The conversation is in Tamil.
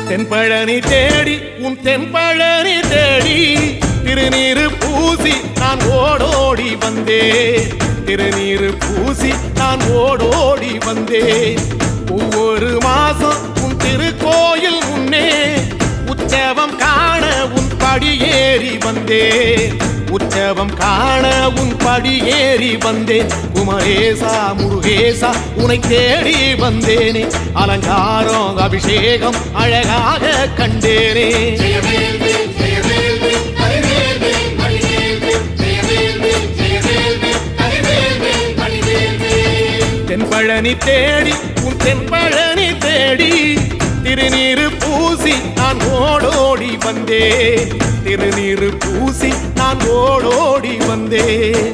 தென்பழனி தேடி உன் தென்பழனி தேடி திருநீரு பூசி நான் ஓடோடி வந்தேன். திருநீரு பூசி நான் ஓடோடி வந்தேன். ஒவ்வொரு மாசம் உன் திருக்கோயில் முன்னே உற்சவம் காண உன் படியேறி வந்தேன். உற்சவம் காண உன் படியேறி வந்தேன். குமரேசா முருகேசா உனை தேடி வந்தேனே. அலங்காரம் அபிஷேகம் அழகாக கண்டேனே. தென்பழனி தேடி உன் தென்பழனி தேடி திருநீரு பூசி நான் ஓடோடி வந்தேன். திருநீரு பூசி நான் ஓடோடி வந்தேன்.